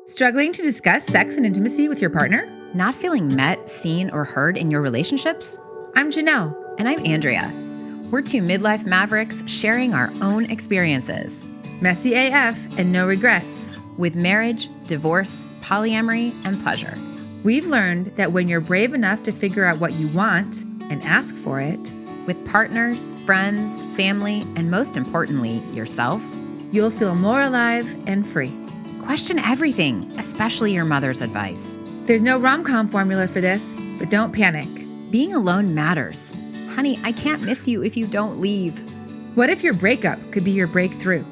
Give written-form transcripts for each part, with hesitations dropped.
Struggling to discuss sex and intimacy with your partner? Not feeling met, seen, or heard in your relationships? I'm Janelle. And I'm Andrea. We're two midlife mavericks sharing our own experiences. Messy AF and no regrets. With marriage, divorce, polyamory, and pleasure. We've learned that when you're brave enough to figure out what you want and ask for it, with partners, friends, family, and most importantly, yourself, you'll feel more alive and free. Question everything, especially your mother's advice. There's no rom-com formula for this, but don't panic. Being alone matters. Honey, I can't miss you if you don't leave. What if your breakup could be your breakthrough?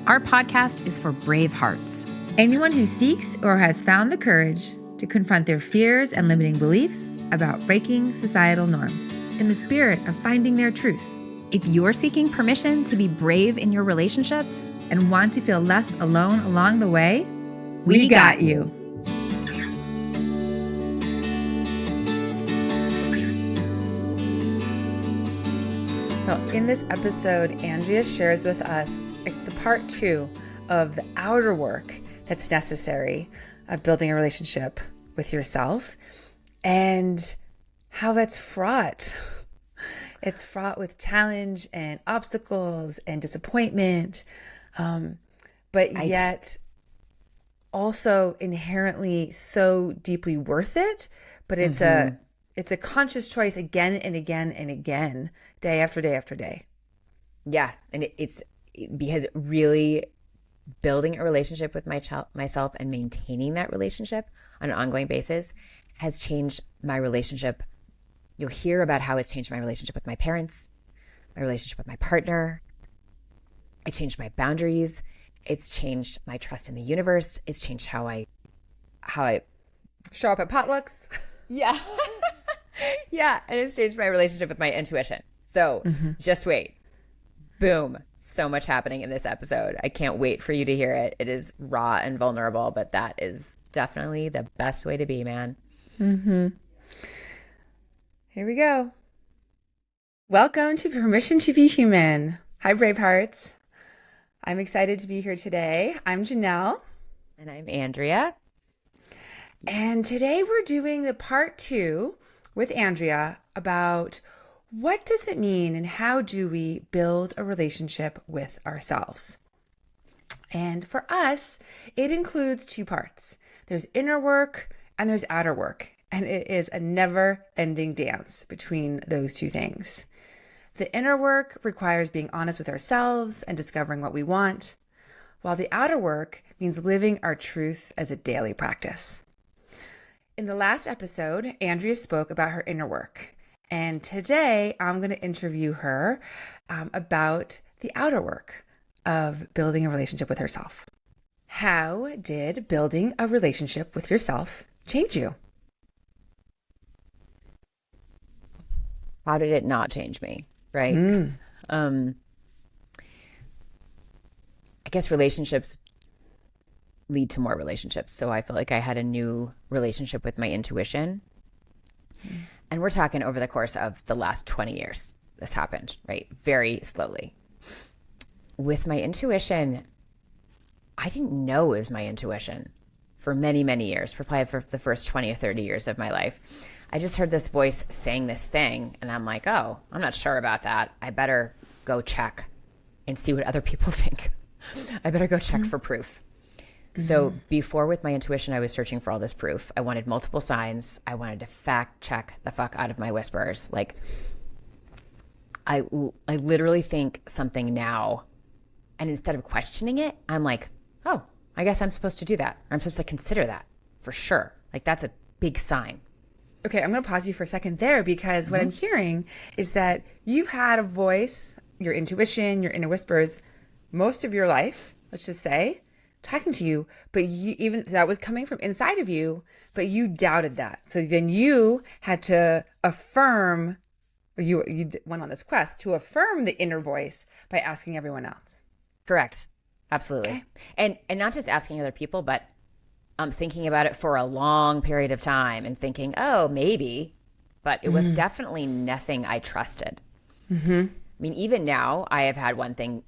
Our podcast is for Bravehearts. Anyone who seeks or has found the courage to confront their fears and limiting beliefs about breaking societal norms in the spirit of finding their truth. If you're seeking permission to be brave in your relationships and want to feel less alone along the way, we got you. So in this episode, Andrea shares with us the part 2 of the outer work that's necessary of building a relationship with yourself and how that's fraught. It's fraught with challenge and obstacles and disappointment, but yet also inherently so deeply worth it. But it's a conscious choice again and again and again, day after day after day. Yeah, and it's because really building a relationship with myself and maintaining that relationship on an ongoing basis has changed my relationship. You'll hear about how it's changed my relationship with my parents, my relationship with my partner. It changed my boundaries. It's changed my trust in the universe. It's changed how I show up at potlucks. Yeah. Yeah. And it's changed my relationship with my intuition. So just wait. Boom. So much happening in this episode. I can't wait for you to hear it. It is raw and vulnerable, but that is definitely the best way to be, man. Here we go. Welcome to Permission to Be Human. Hi, Bravehearts. I'm excited to be here today. I'm Janelle. And I'm Andrea. And today we're doing the part 2 with Andrea about what does it mean and how do we build a relationship with ourselves? And for us, it includes 2 parts. There's inner work and there's outer work. And it is a never-ending dance between those 2 things. The inner work requires being honest with ourselves and discovering what we want, while the outer work means living our truth as a daily practice. In the last episode, Andrea spoke about her inner work. And today, I'm going to interview her about the outer work of building a relationship with herself. How did building a relationship with yourself change you? How did it not change me? Right. I guess relationships lead to more relationships. So I feel like I had a new relationship with my intuition. And we're talking over the course of the last 20 years. This happened, right? Very slowly. With my intuition, I didn't know it was my intuition for many, many years, for the first 20 or 30 years of my life. I just heard this voice saying this thing, and I'm like, oh, I'm not sure about that. I better go check and see what other people think. I better go check for proof. So before, with my intuition, I was searching for all this proof. I wanted multiple signs. I wanted to fact check the fuck out of my whispers. Like, I literally think something now, and instead of questioning it, I'm like, oh, I guess I'm supposed to do that. Or I'm supposed to consider that for sure. Like, that's a big sign. Okay, I'm going to pause you for a second there because what I'm hearing is that you've had a voice, your intuition, your inner whispers, most of your life, let's just say, talking to you, but even that was coming from inside of you, but you doubted that. So then you had to affirm, or you went on this quest to affirm the inner voice by asking everyone else. Correct. Absolutely. Okay. And not just asking other people, but thinking about it for a long period of time and thinking, oh, maybe, but it was definitely nothing I trusted. I mean, even now, I have had one thing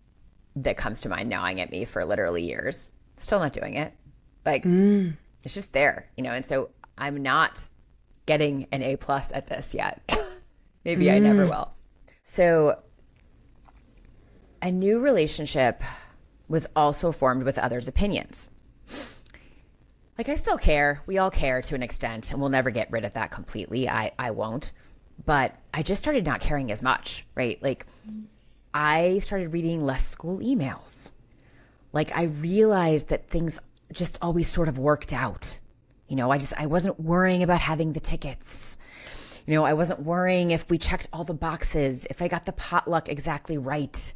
that comes to mind gnawing at me for literally years. Still not doing it. Like it's just there, and so I'm not getting an A+ at this yet. Maybe I never will. So a new relationship was also formed with others' opinions. Like I still care. We all care to an extent, and we'll never get rid of that completely. I won't. But I just started not caring as much, right? Like I started reading less school emails. Like I realized that things just always sort of worked out. I wasn't worrying about having the tickets. I wasn't worrying if we checked all the boxes, if I got the potluck exactly right,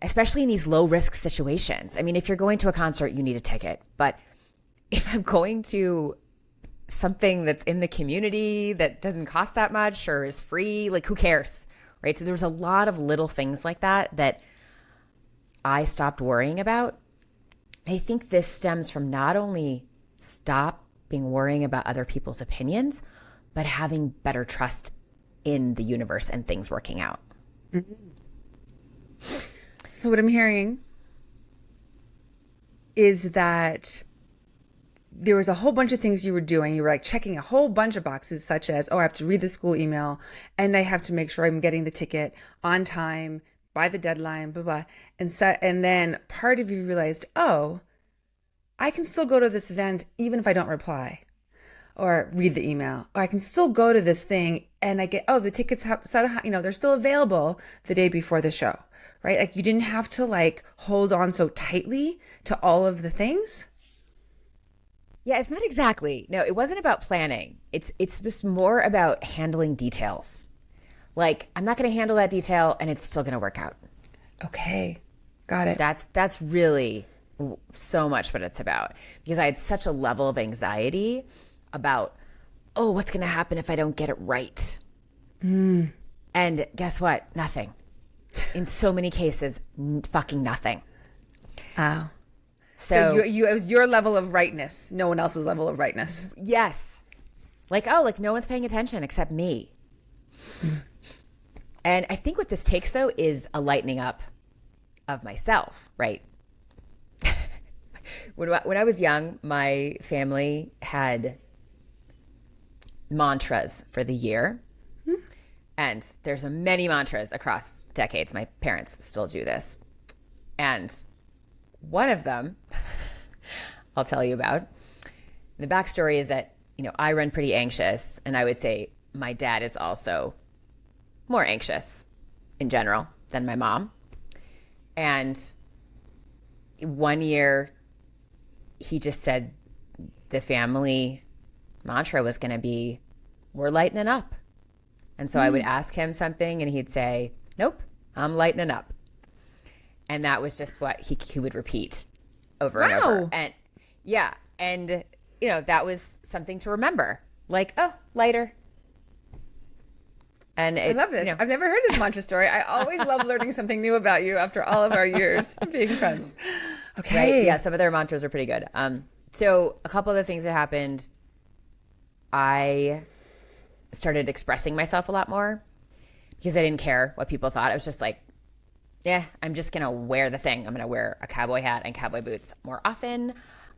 especially in these low risk situations. I mean, if you're going to a concert, you need a ticket. But if I'm going to something that's in the community that doesn't cost that much or is free, like who cares, right? So there was a lot of little things like that I stopped worrying about. I think this stems from not only stopping worrying about other people's opinions, but having better trust in the universe and things working out. So what I'm hearing is that there was a whole bunch of things you were doing. You were like checking a whole bunch of boxes, such as, I have to read the school email and I have to make sure I'm getting the ticket on time by the deadline, blah, blah. And then part of you realized, I can still go to this event even if I don't reply or read the email, or I can still go to this thing and I get, the tickets they're still available the day before the show, right? Like you didn't have to like hold on so tightly to all of the things. Yeah, it's not exactly. No, it wasn't about planning. It's just more about handling details. Like I'm not going to handle that detail and it's still going to work out. Okay. Got it. That's really so much what it's about, because I had such a level of anxiety about, what's going to happen if I don't get it right? And guess what? Nothing. In so many cases, fucking nothing. Oh. So it was your level of rightness, no one else's level of rightness. Yes. Like no one's paying attention except me. And I think what this takes, though, is a lightening up of myself, right? When I was young, my family had mantras for the year. And there's many mantras across decades. My parents still do this. And one of them I'll tell you about. The backstory is that, I run pretty anxious, and I would say my dad is also more anxious in general than my mom. And one year he just said the family mantra was going to be, we're lightening up. And so I would ask him something and he'd say, nope, I'm lightening up. And that was just what he would repeat over and over. And yeah. And, that was something to remember. Like, lighter. And I love this. I've never heard this mantra story. I always love learning something new about you after all of our years of being friends. Okay. Right? Yeah, some of their mantras are pretty good. So a couple of the things that happened, I started expressing myself a lot more because I didn't care what people thought. I was just like, I'm just going to wear the thing. I'm going to wear a cowboy hat and cowboy boots more often.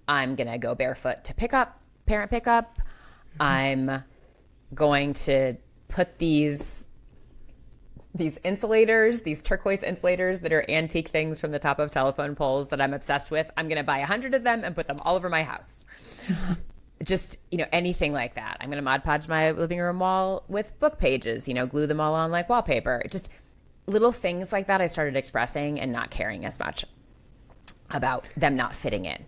I'm going to go barefoot to parent pickup. I'm going to put these insulators, these turquoise insulators that are antique things from the top of telephone poles that I'm obsessed with. I'm going to buy 100 of them and put them all over my house. Just, anything like that. I'm going to Mod Podge my living room wall with book pages, glue them all on like wallpaper. Just little things like that I started expressing and not caring as much about them not fitting in.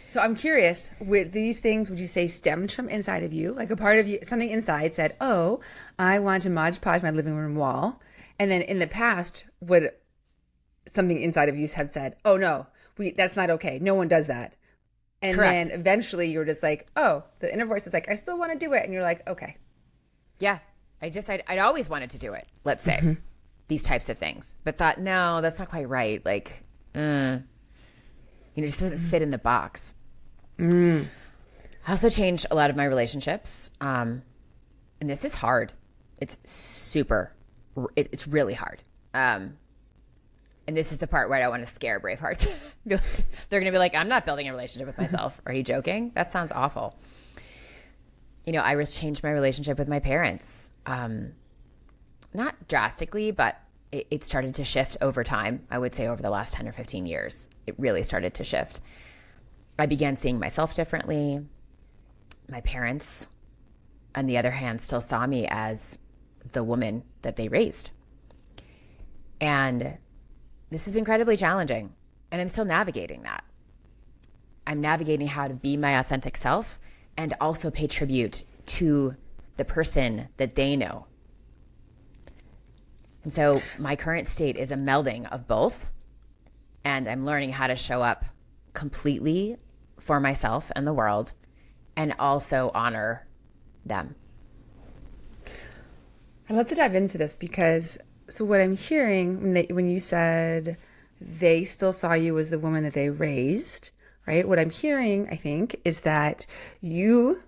So I'm curious, with these things, would you say stemmed from inside of you? Like a part of you, something inside said, I want to Mod Podge my living room wall. And then in the past, would something inside of you have said, no, that's not okay. No one does that. And Correct. Then eventually you're just like, the inner voice is like, I still want to do it. And you're like, okay. Yeah. I'd always wanted to do it, let's say, these types of things, but thought, no, that's not quite right. Like, it just doesn't fit in the box. I also changed a lot of my relationships. And this is hard. It's it's really hard. And this is the part where I don't want to scare Bravehearts. They're going to be like, I'm not building a relationship with myself. Are you joking? That sounds awful. You know, Iris changed my relationship with my parents. Not drastically, but it started to shift over time. I would say over the last 10 or 15 years, it really started to shift. I began seeing myself differently. My parents, on the other hand, still saw me as the woman that they raised. And this was incredibly challenging, and I'm still navigating that. I'm navigating how to be my authentic self and also pay tribute to the person that they know. And so my current state is a melding of both, and I'm learning how to show up completely for myself and the world and also honor them. I'd love to dive into this because, so what I'm hearing when you said they still saw you as the woman that they raised, right? What I'm hearing, I think, is that you're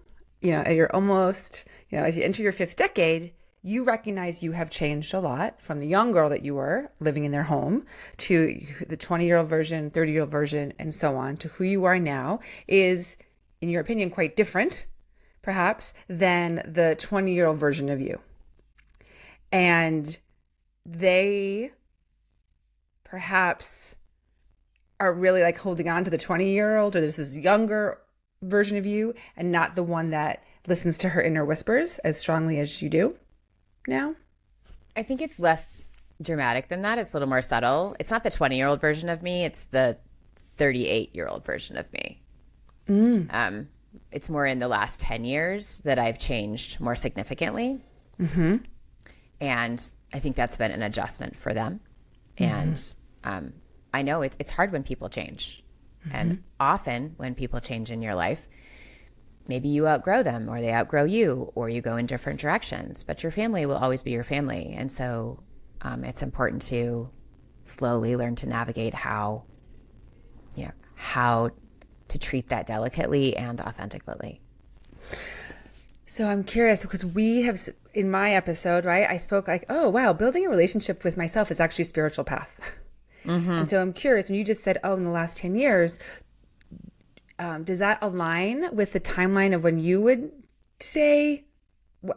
almost, as you enter your 5th decade, you recognize you have changed a lot from the young girl that you were living in their home to the 20-year-old version, 30-year-old version, and so on, to who you are now is, in your opinion, quite different, perhaps, than the 20-year-old version of you. And they perhaps are really like holding on to the 20-year-old, or this younger version of you, and not the one that listens to her inner whispers as strongly as you do now? I think it's less dramatic than that. It's a little more subtle. It's not the 20-year-old version of me. It's the 38-year-old version of me. It's more in the last 10 years that I've changed more significantly. Mm-hmm. And I think that's been an adjustment for them. Mm-hmm. And I know it's hard when people change. Mm-hmm. And often when people change in your life, maybe you outgrow them or they outgrow you or you go in different directions, but your family will always be your family. And so it's important to slowly learn to navigate how to treat that delicately and authentically. So I'm curious because we have, in my episode, right, I spoke like, oh, wow, building a relationship with myself is actually a spiritual path. Mm-hmm. And so I'm curious, when you just said, oh, in the last 10 years, does that align with the timeline of when you would say,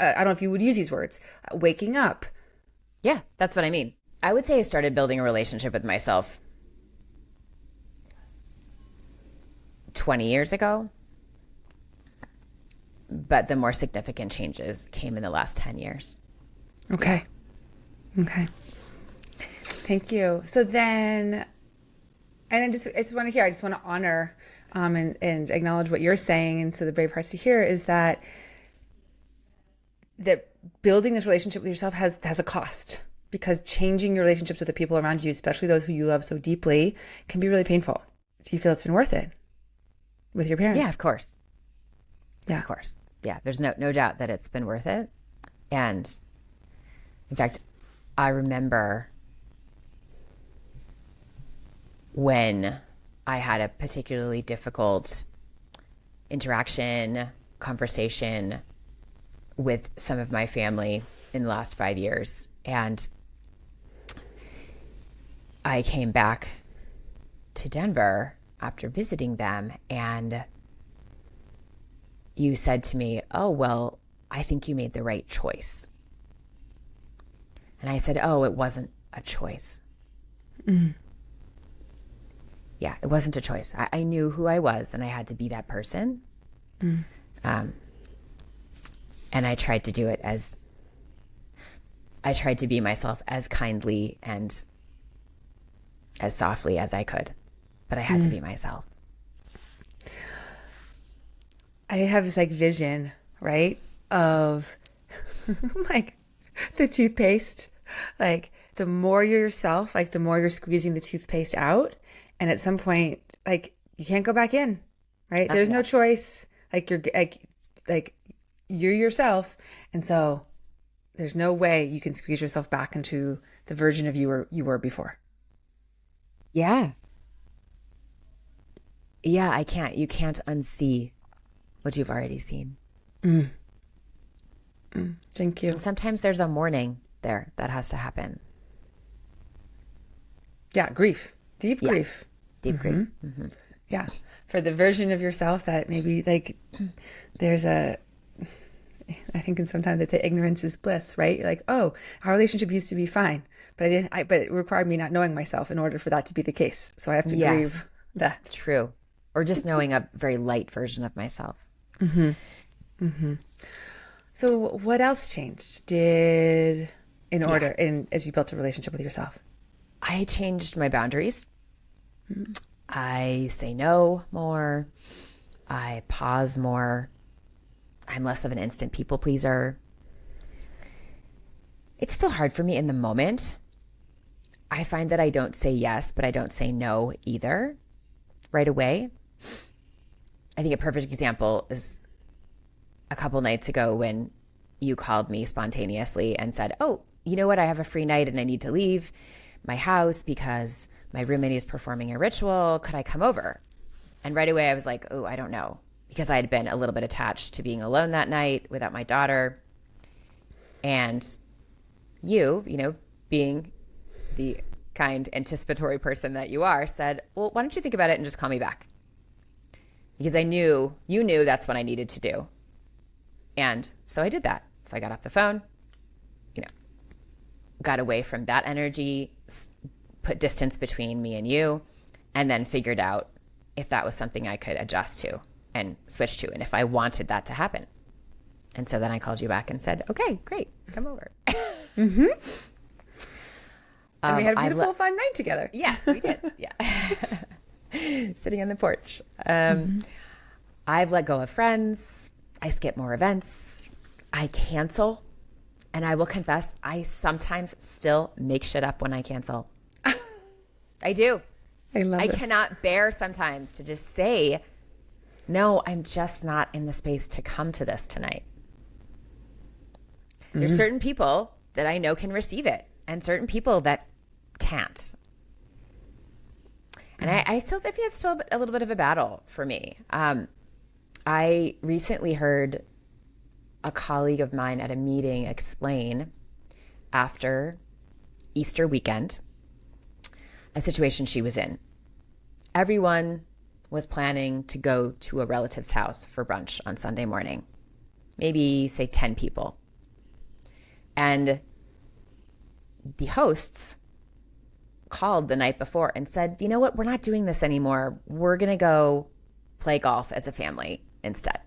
I don't know if you would use these words, waking up? Yeah, that's what I mean. I would say I started building a relationship with myself 20 years ago. But the more significant changes came in the last 10 years. Okay. Thank you. So then, and I just want to honor and acknowledge what you're saying. And so the Bravehearts to hear is that building this relationship with yourself has a cost, because changing your relationships with the people around you, especially those who you love so deeply, can be really painful. Do you feel it's been worth it with your parents? Yeah, of course. Yeah. Of course. Yeah, there's no doubt that it's been worth it. And in fact, I remember when I had a particularly difficult conversation with some of my family in the last 5 years. And I came back to Denver after visiting them, and you said to me, oh, well, I think you made the right choice. And I said, oh, it wasn't a choice. Mm. Yeah, it wasn't a choice. I knew who I was, and I had to be that person. Mm. And I tried to do it I tried to be myself as kindly and as softly as I could. But I had to be myself. I have this vision, right, of the toothpaste. The more you're yourself, the more you're squeezing the toothpaste out. And at some point, you can't go back in, right? There's no choice. You're yourself. And so there's no way you can squeeze yourself back into the version of you were before. Yeah. Yeah, I can't. You can't unsee what you've already seen. Thank you. And sometimes there's a mourning there that has to happen. Yeah, grief, deep grief. Deep grief. Yeah, for the version of yourself that maybe like there's a, I think and sometimes they say ignorance is bliss, right? You're like, oh, our relationship used to be fine, but but it required me not knowing myself in order for that to be the case. So I have to grieve that. True. Or just knowing a very light version of myself. So what else changed as you built a relationship with yourself? I changed my boundaries. I say no more. I pause more. I'm less of an instant people pleaser. It's still hard for me in the moment. I find that I don't say yes, but I don't say no either right away. I think a perfect example is a couple nights ago when you called me spontaneously and said, oh, you know what? I have a free night and I need to leave my house because my roommate is performing a ritual. Could I come over? And right away I was like, oh, I don't know. Because I had been a little bit attached to being alone that night without my daughter. And you know, being the kind, anticipatory person that you are, said, well, why don't you think about it and just call me back? Because I knew you knew that's what I needed to do. And so I did that. So I got off the phone, got away from that energy, put distance between me and you, and then figured out if that was something I could adjust to and switch to, and if I wanted that to happen. And so then I called you back and said, okay, great, come over. And we had a beautiful, fun night together. Yeah, we did. Yeah. Sitting on the porch. I've let go of friends. I skip more events. I cancel. And I will confess, I sometimes still make shit up when I cancel. I do. I cannot bear sometimes to just say, no, I'm just not in the space to come to this tonight. There's certain people that I know can receive it and certain people that can't. And I still think it's still a little bit of a battle for me. I recently heard a colleague of mine at a meeting explain after Easter weekend a situation she was in. Everyone was planning to go to a relative's house for brunch on Sunday morning. Maybe, say, 10 people. And the hosts called the night before and said, you know what, we're not doing this anymore. We're going to go play golf as a family instead.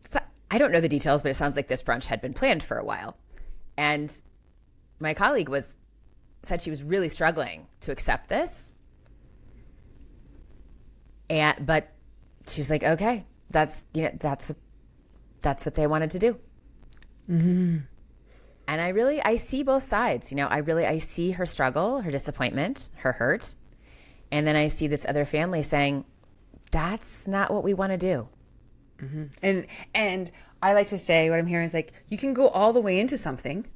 So, I don't know the details, but it sounds like this brunch had been planned for a while. And my colleague said she was really struggling to accept this. But she was like, okay, that's what they wanted to do. And I see both sides. I see her struggle, her disappointment, her hurt. And then I see this other family saying, that's not what we want to do. And I like to say, what I'm hearing is like, you can go all the way into something.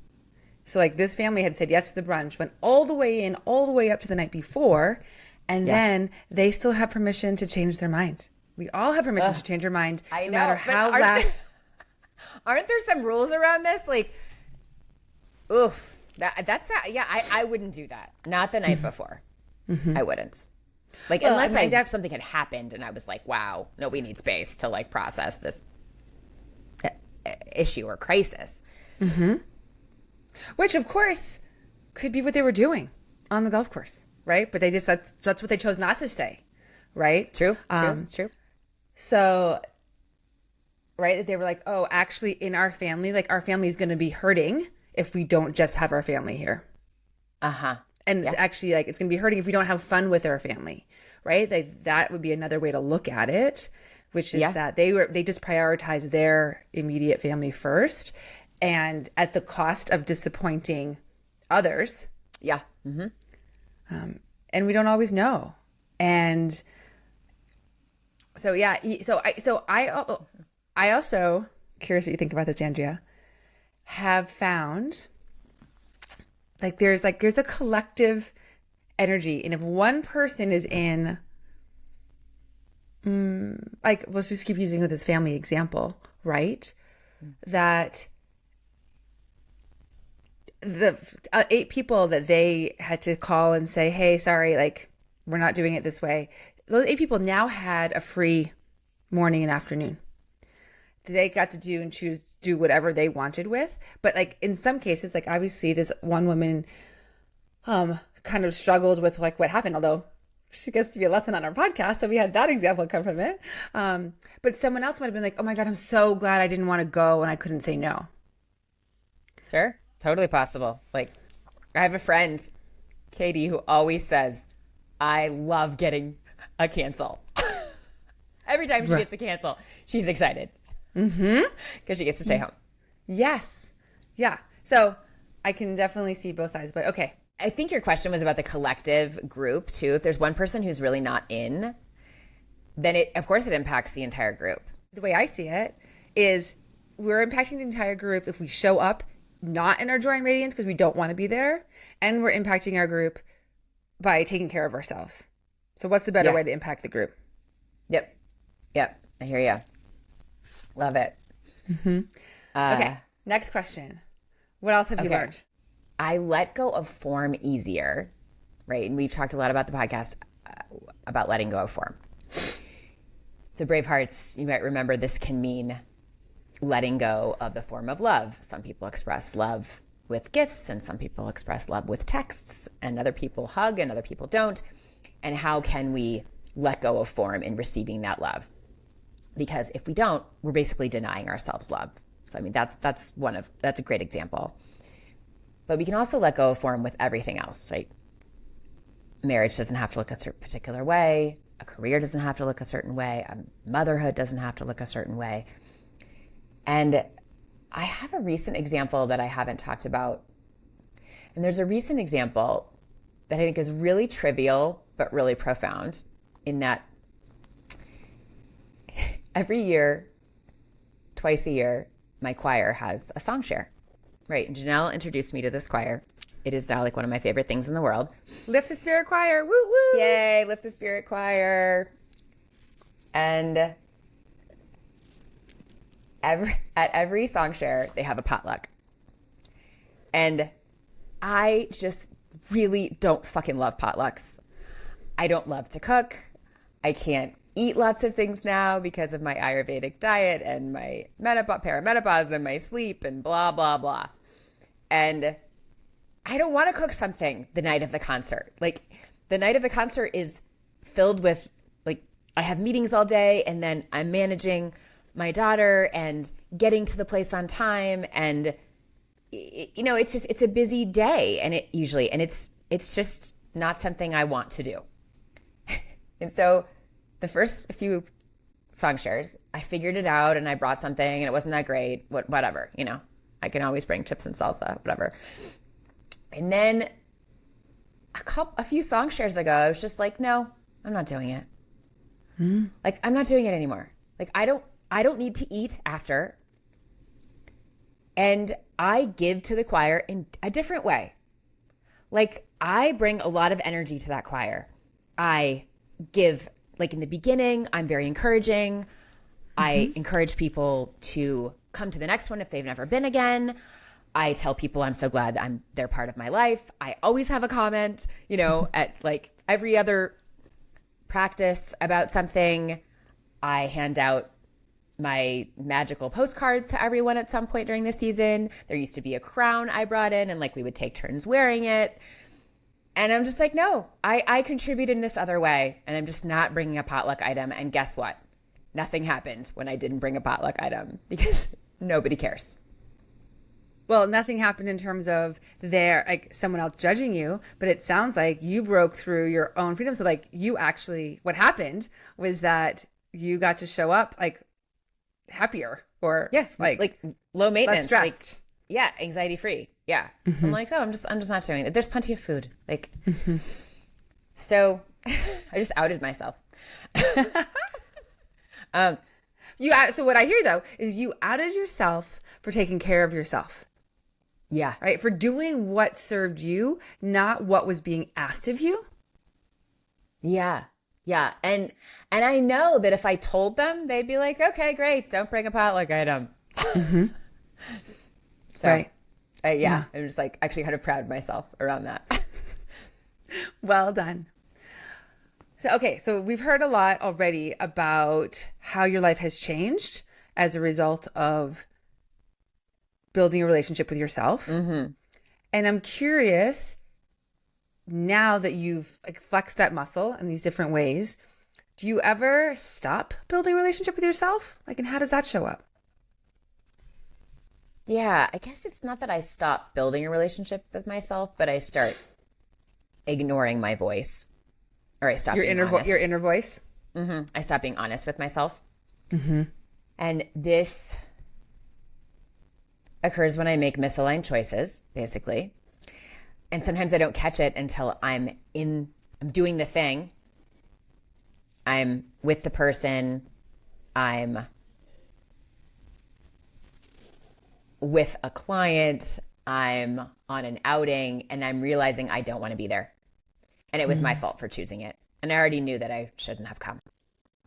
So like this family had said yes to the brunch, went all the way in, all the way up to the night before. And then they still have permission to change their mind. We all have permission to change our mind, no matter how Aren't there some rules around this? Like, oof, that's not, I wouldn't do that. Not the night before. I wouldn't. Like, unless something had happened and I was like, wow, no, we need space to like process this issue or crisis. Which, of course, could be what they were doing on the golf course, right? But that's what they chose not to say, right? True. It's true. So, right, they were like, oh, actually, in our family, like our family is going to be hurting if we don't just have our family here. And it's actually like, it's going to be hurting if we don't have fun with our family, right? Like that would be another way to look at it, which is that they just prioritize their immediate family first, and at the cost of disappointing others. And we don't always know. And so, I also, curious what you think about this, Andrea, have found like there's a collective energy. And if one person is in, like, let's just keep using this family example, right? That the 8 people that they had to call and say, hey, sorry, like, we're not doing it this way. Those 8 people now had a free morning and afternoon. They got to do whatever they wanted with. But like in some cases, like obviously this one woman kind of struggled with like what happened, although she gets to be a lesson on our podcast. So we had that example come from it. But someone else might have been like, oh my God, I'm so glad I didn't want to go and I couldn't say no. Sure. Totally possible. Like I have a friend, Katie, who always says, I love getting a cancel. Every time she gets a cancel, she's excited. Because she gets to stay home. Yes. Yeah. So I can definitely see both sides, but okay. I think your question was about the collective group too. If there's one person who's really not in, then of course it impacts the entire group. The way I see it is we're impacting the entire group if we show up not in our joy and radiance because we don't want to be there, and we're impacting our group by taking care of ourselves. So what's the better way to impact the group? Yep. I hear you. Love it. Okay. Next question. What else have you learned? I let go of form easier, right? And we've talked a lot about the podcast about letting go of form. So Bravehearts, you might remember this can mean letting go of the form of love. Some people express love with gifts, and some people express love with texts, and other people hug and other people don't. And how can we let go of form in receiving that love? Because if we don't, we're basically denying ourselves love. So I mean, that's a great example. But we can also let go of form with everything else, right? Marriage doesn't have to look a certain particular way. A career doesn't have to look a certain way. Motherhood doesn't have to look a certain way. And I have a recent example that I haven't talked about. And there's a recent example that I think is really trivial, but really profound in that every year, twice a year, my choir has a song share, right? And Janelle introduced me to this choir. It is now like one of my favorite things in the world. Lift the Spirit Choir, woo woo! Yay, Lift the Spirit Choir. And at every song share, they have a potluck. And I just really don't fucking love potlucks. I don't love to cook. I can't eat lots of things now because of my Ayurvedic diet and my perimenopause and my sleep and blah, blah, blah. And I don't want to cook something the night of the concert. Like the night of the concert is filled with like, I have meetings all day and then I'm managing my daughter and getting to the place on time. And it's a busy day and it's just not something I want to do. And so the first few song shares, I figured it out and I brought something and it wasn't that great, whatever, I can always bring chips and salsa, whatever. And then a few song shares ago, I was just like, no, I'm not doing it. Like, I'm not doing it anymore. Like, I don't need to eat after. And I give to the choir in a different way. Like, I bring a lot of energy to that choir. I give, like in the beginning, I'm very encouraging. I encourage people to come to the next one if they've never been again. I tell people I'm so glad they're part of my life. I always have a comment, at like every other practice about something. I hand out my magical postcards to everyone at some point during the season. There used to be a crown I brought in and like we would take turns wearing it. And I'm just like, no, I contribute in this other way and I'm just not bringing a potluck item. And guess what? Nothing happened when I didn't bring a potluck item because nobody cares. Well, nothing happened in terms of someone else judging you, but it sounds like you broke through your own freedom. So like what happened was that you got to show up like happier or like low maintenance, less stressed. Anxiety free. Yeah. So I'm like, I'm just not doing it. There's plenty of food. Like, so I just outed myself. So what I hear though, is you outed yourself for taking care of yourself. Yeah. Right. For doing what served you, not what was being asked of you. Yeah. Yeah. And I know that if I told them, they'd be like, okay, great. Don't bring a potluck item. So, right. Yeah, I'm just like actually kind of proud of myself around that. Well done. So we've heard a lot already about how your life has changed as a result of building a relationship with yourself. Mm-hmm. And I'm curious, now that you've like flexed that muscle in these different ways, do you ever stop building a relationship with yourself? Like, and how does that show up? Yeah, I guess it's not that I stop building a relationship with myself, but I start ignoring my voice, or I stop Your being inner honest. your inner voice. Mm-hmm. I stop being honest with myself. Mm-hmm. And this occurs when I make misaligned choices, basically. And sometimes I don't catch it until I'm doing the thing. I'm with the person. I'm with a client. I'm on an outing, and I'm realizing I don't want to be there. And it was my fault for choosing it. And I already knew that I shouldn't have come,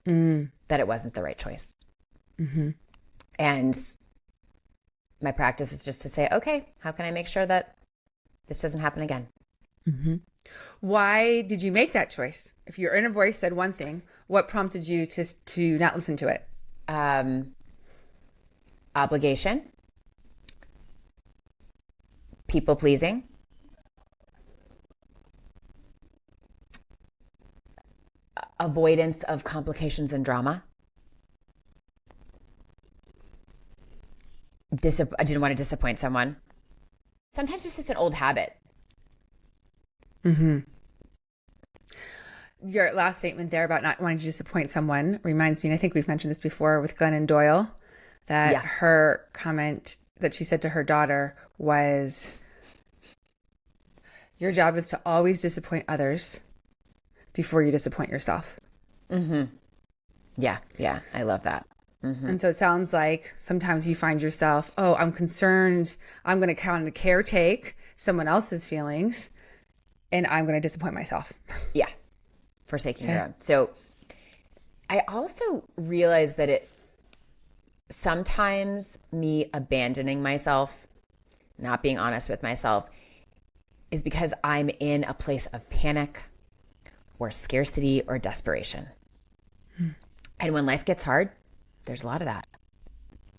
that it wasn't the right choice. Mm-hmm. And my practice is just to say, okay, how can I make sure that this doesn't happen again? Mm-hmm. Why did you make that choice? If your inner voice said one thing, what prompted you to not listen to it? Obligation, people pleasing, avoidance of complications and drama. I didn't want to disappoint someone. Sometimes it's just an old habit. Mm-hmm. Your last statement there about not wanting to disappoint someone reminds me, and I think we've mentioned this before with Glennon Doyle, that her comment that she said to her daughter was, your job is to always disappoint others before you disappoint yourself. Mm-hmm. Yeah, I love that. Mm-hmm. And so it sounds like sometimes you find yourself, oh, I'm concerned, I'm going to kind of caretake someone else's feelings, and I'm going to disappoint myself. Yeah, forsaking your own. So I also realize that sometimes me abandoning myself, not being honest with myself, is because I'm in a place of panic or scarcity or desperation. And when life gets hard, there's a lot of that.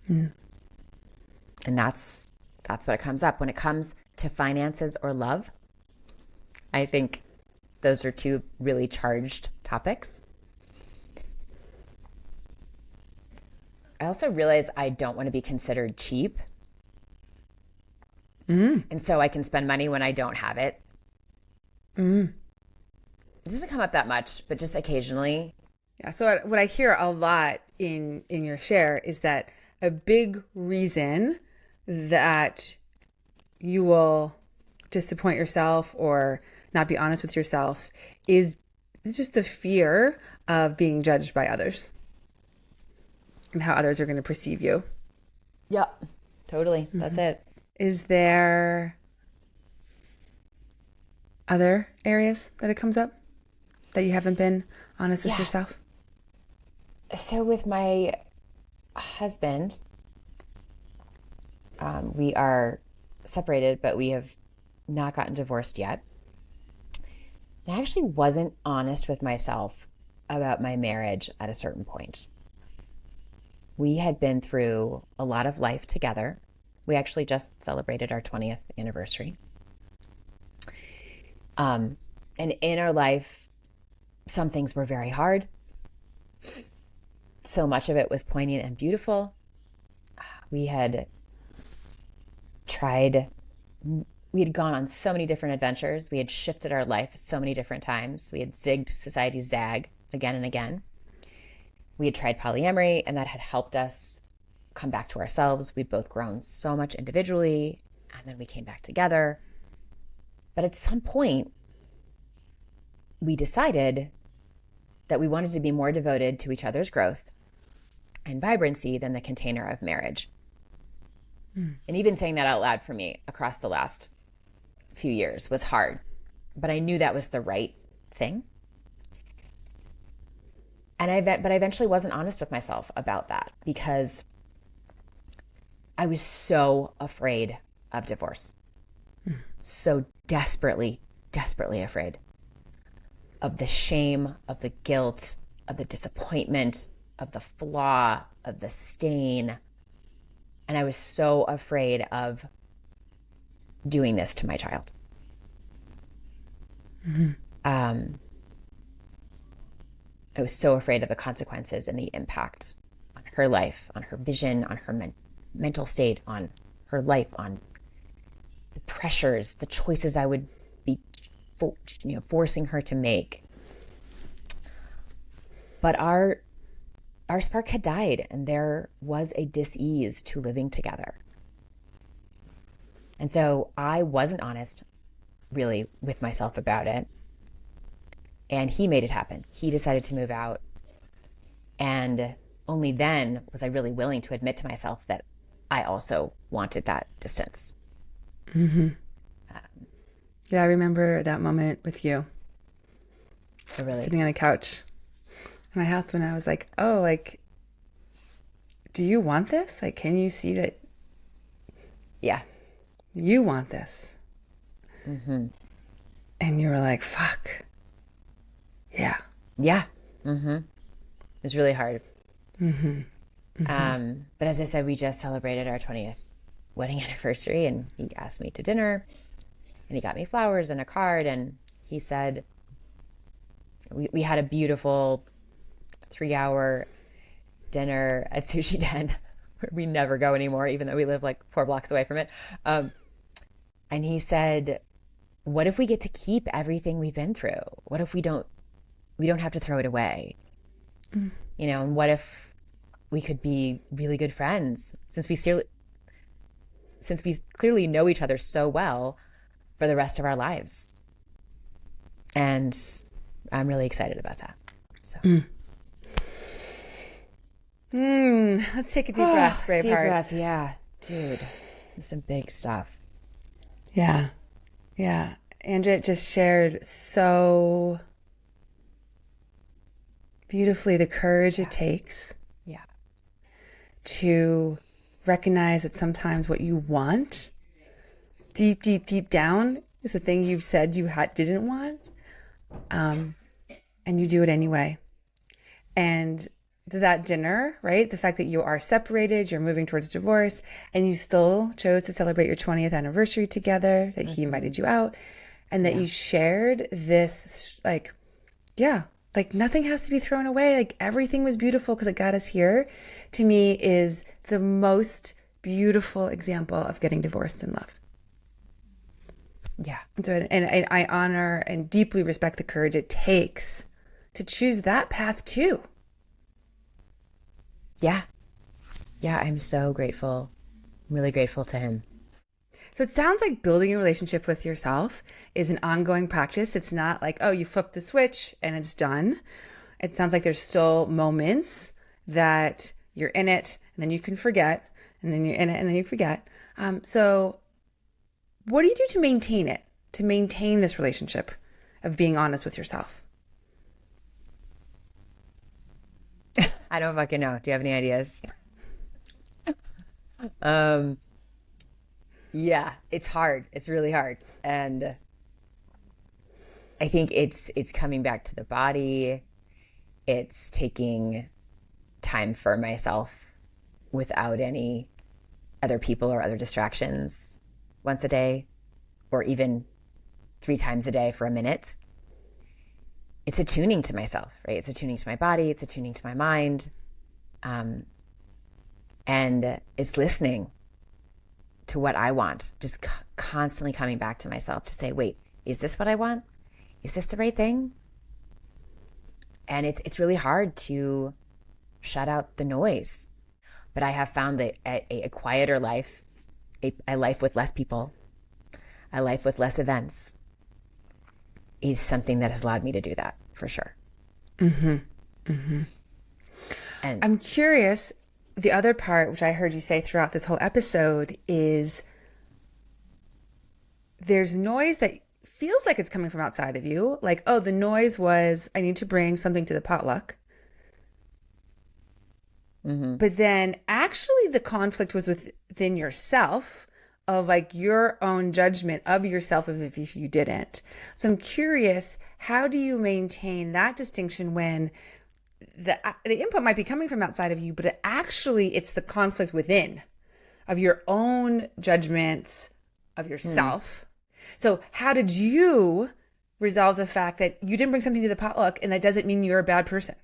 And that's what it comes up. When it comes to finances or love, I think those are two really charged topics. I also realize I don't want to be considered cheap. And so I can spend money when I don't have it. It doesn't come up that much, but just occasionally. Yeah. So what I hear a lot in your share is that a big reason that you will disappoint yourself or not be honest with yourself is just the fear of being judged by others and how others are going to perceive you. Yeah, totally. That's it. Is there other areas that it comes up that you haven't been honest with yourself? So with my husband, we are separated, but we have not gotten divorced yet. And I actually wasn't honest with myself about my marriage at a certain point. We had been through a lot of life together. We actually just celebrated our 20th anniversary. And in our life, some things were very hard. So much of it was poignant and beautiful. We had gone on so many different adventures. We had shifted our life so many different times. We had zigged society's zag again and again. We had tried polyamory, and that had helped us come back to ourselves. We'd both grown so much individually, and then we came back together. But at some point, we decided that we wanted to be more devoted to each other's growth and vibrancy than the container of marriage. And even saying that out loud for me across the last few years was hard, but I knew that was the right thing. But I eventually wasn't honest with myself about that because I was so afraid of divorce. So desperately, desperately afraid of the shame, of the guilt, of the disappointment, of the flaw, of the stain. And I was so afraid of doing this to my child. I was so afraid of the consequences and the impact on her life, on her vision, on her mental state, on her life, on the pressures, the choices I would be forcing her to make. But our spark had died, and there was a dis-ease to living together. And so I wasn't honest really with myself about it. And he made it happen. He decided to move out. And only then was I really willing to admit to myself that I also wanted that distance. Yeah, I remember that moment with you. Really? Sitting on a couch in my house when I was like, oh, like, do you want this? Like, can you see that? Yeah. You want this. And you were like, fuck. Yeah. Yeah. It was really hard. But as I said, we just celebrated our 20th wedding anniversary, and he asked me to dinner, and he got me flowers and a card, and he said, we had a beautiful 3-hour dinner at Sushi Den, where we never go anymore, even though we live like 4 blocks away from it. And he said, what if we get to keep everything we've been through? What if we don't have to throw it away? And what if we could be really good friends since we clearly know each other so well for the rest of our lives? And I'm really excited about that. So. Let's take a deep breath, Bravehearts. Deep breath, yeah. Dude, it's some big stuff. Yeah. Yeah. Andrea just shared so beautifully the courage it takes to recognize that sometimes what you want deep, deep, deep down is the thing you've said you didn't want. And you do it anyway. And that dinner, right? The fact that you are separated, you're moving towards divorce, and you still chose to celebrate your 20th anniversary together, that he invited you out, and that you shared this, like nothing has to be thrown away. Like everything was beautiful because it got us here, to me is the most beautiful example of getting divorced in love. Yeah. So, and I honor and deeply respect the courage it takes to choose that path too. Yeah. Yeah, I'm so grateful. I'm really grateful to him. So it sounds like building a relationship with yourself is an ongoing practice. It's not like, oh, you flip the switch and it's done. It sounds like there's still moments that you're in it and then you can forget, and then you're in it and then you forget. So what do you do to maintain it, to maintain this relationship of being honest with yourself? I don't fucking know. Do you have any ideas? Yeah, it's hard. It's really hard. And I think it's coming back to the body. It's taking time for myself without any other people or other distractions once a day, or even 3 times a day for a minute. It's attuning to myself, right? It's attuning to my body. It's attuning to my mind. And it's listening to what I want, just constantly coming back to myself to say, wait, is this what I want? Is this the right thing? And it's really hard to shut out the noise. But I have found that a quieter life, a life with less people, a life with less events, is something that has allowed me to do that, for sure. And I'm curious, the other part, which I heard you say throughout this whole episode, is there's noise that feels like it's coming from outside of you. Like, oh, the noise was, I need to bring something to the potluck. But then actually the conflict was within yourself of like your own judgment of yourself if you didn't. So I'm curious, how do you maintain that distinction when the input might be coming from outside of you, but it's the conflict within of your own judgments of yourself. So how did you resolve the fact that you didn't bring something to the potluck, and that doesn't mean you're a bad person,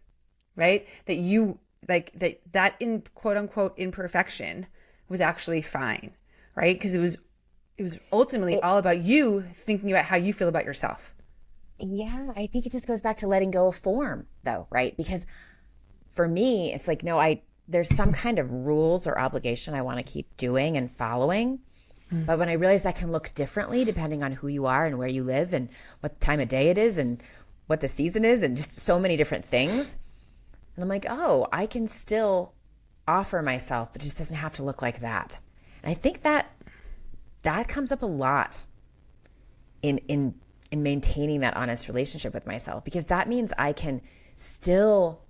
right? That you that in quote unquote imperfection was actually fine, right? Because it was ultimately all about you thinking about how you feel about yourself. Yeah, I think it just goes back to letting go of form though, right? Because for me, it's like, no, there's some kind of rules or obligation I want to keep doing and following. But when I realize that can look differently depending on who you are and where you live and what time of day it is and what the season is and just so many different things. And I'm like, oh, I can still offer myself, but it just doesn't have to look like that. And I think that comes up a lot in maintaining that honest relationship with myself, because that means I can still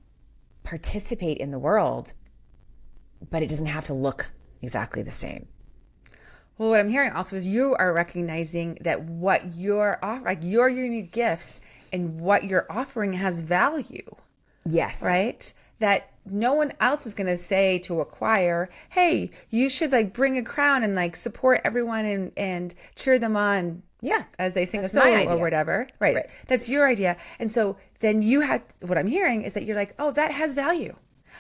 participate in the world, but it doesn't have to look exactly the same. Well, what I'm hearing also is you are recognizing that what you're offering, like your unique gifts and what you're offering has value. Yes. Right? That no one else is going to say to a choir, hey, you should like bring a crown and like support everyone and cheer them on. Yeah. As they sing a song or whatever. Right. That's your idea. And so then what I'm hearing is that you're like, oh, that has value.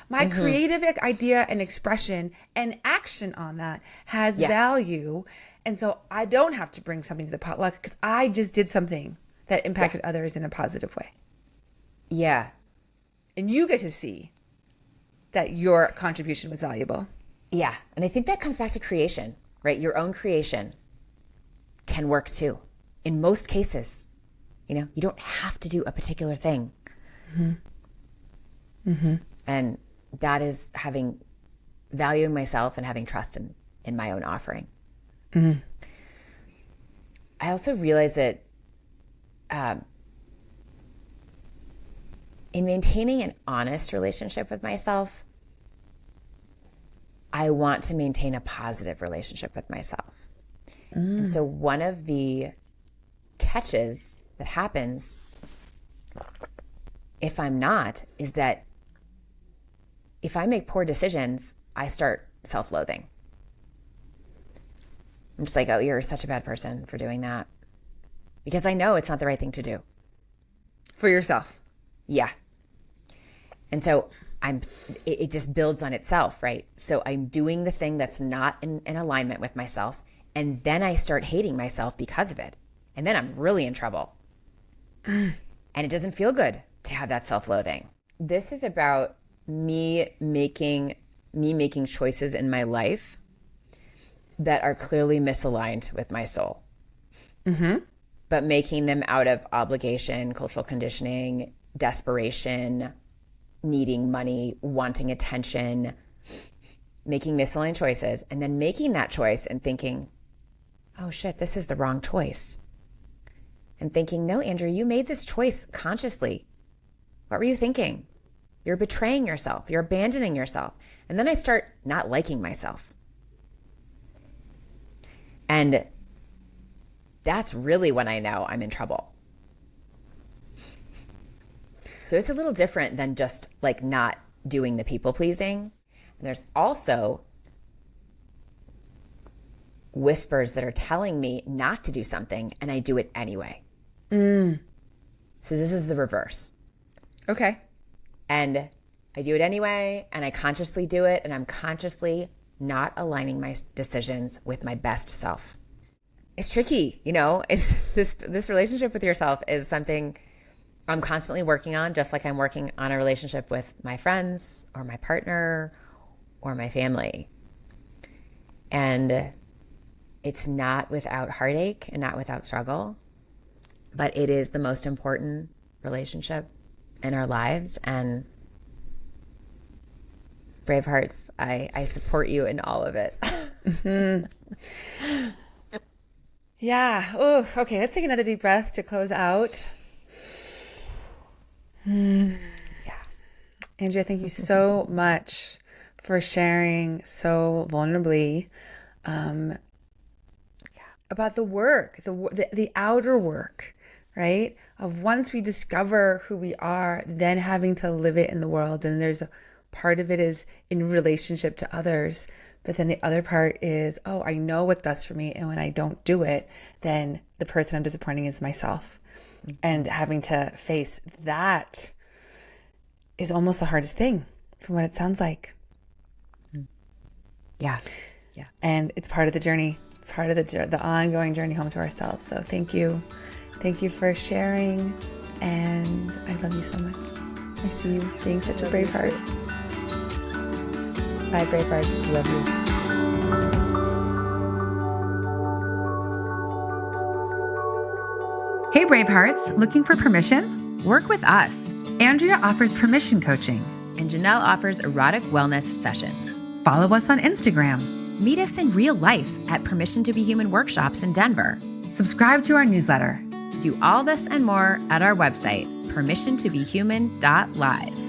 My creative idea and expression and action on that has value. And so I don't have to bring something to the potluck because I just did something that impacted others in a positive way. Yeah. And you get to see that your contribution was valuable. Yeah. And I think that comes back to creation, right? Your own creation can work too. In most cases, you don't have to do a particular thing. And that is having value in myself and having trust in my own offering. I also realize that in maintaining an honest relationship with myself, I want to maintain a positive relationship with myself. And so one of the catches that happens if I'm not is that if I make poor decisions, I start self-loathing. I'm just like, oh, you're such a bad person for doing that. Because I know it's not the right thing to do. For yourself. Yeah. And so it just builds on itself, right? So I'm doing the thing that's not in alignment with myself. And then I start hating myself because of it. And then I'm really in trouble. And it doesn't feel good to have that self-loathing. This is about me making choices in my life that are clearly misaligned with my soul. But making them out of obligation, cultural conditioning, desperation, needing money, wanting attention, making misaligned choices, and then making that choice and thinking, oh shit, this is the wrong choice. And thinking, no, Andrew, you made this choice consciously. What were you thinking? You're betraying yourself. You're abandoning yourself. And then I start not liking myself. And that's really when I know I'm in trouble. So it's a little different than just like not doing the people pleasing. And there's also whispers that are telling me not to do something and I do it anyway. So this is the reverse. Okay. And I do it anyway, and I consciously do it, and I'm consciously not aligning my decisions with my best self. It's tricky, it's this relationship with yourself is something I'm constantly working on, just like I'm working on a relationship with my friends or my partner or my family. And it's not without heartache and not without struggle, but it is the most important relationship in our lives. And Bravehearts, I support you in all of it. Yeah. Oh, okay. Let's take another deep breath to close out. Yeah. Andrea, thank you so much for sharing so vulnerably about the work, the outer work, right? Of once we discover who we are, then having to live it in the world. And there's a part of it is in relationship to others. But then the other part is, oh, I know what's best for me. And when I don't do it, then the person I'm disappointing is myself. And having to face that is almost the hardest thing from what it sounds like. Yeah. And it's part of the journey, part of the ongoing journey home to ourselves. So thank you. Thank you for sharing. And I love you so much. I see you being such a brave heart. Bye, Bravehearts. Love you. Hey, Bravehearts, looking for permission? Work with us. Andrea offers permission coaching. And Janelle offers erotic wellness sessions. Follow us on Instagram. Meet us in real life at Permission to Be Human workshops in Denver. Subscribe to our newsletter. Do all this and more at our website, permissiontobehuman.live.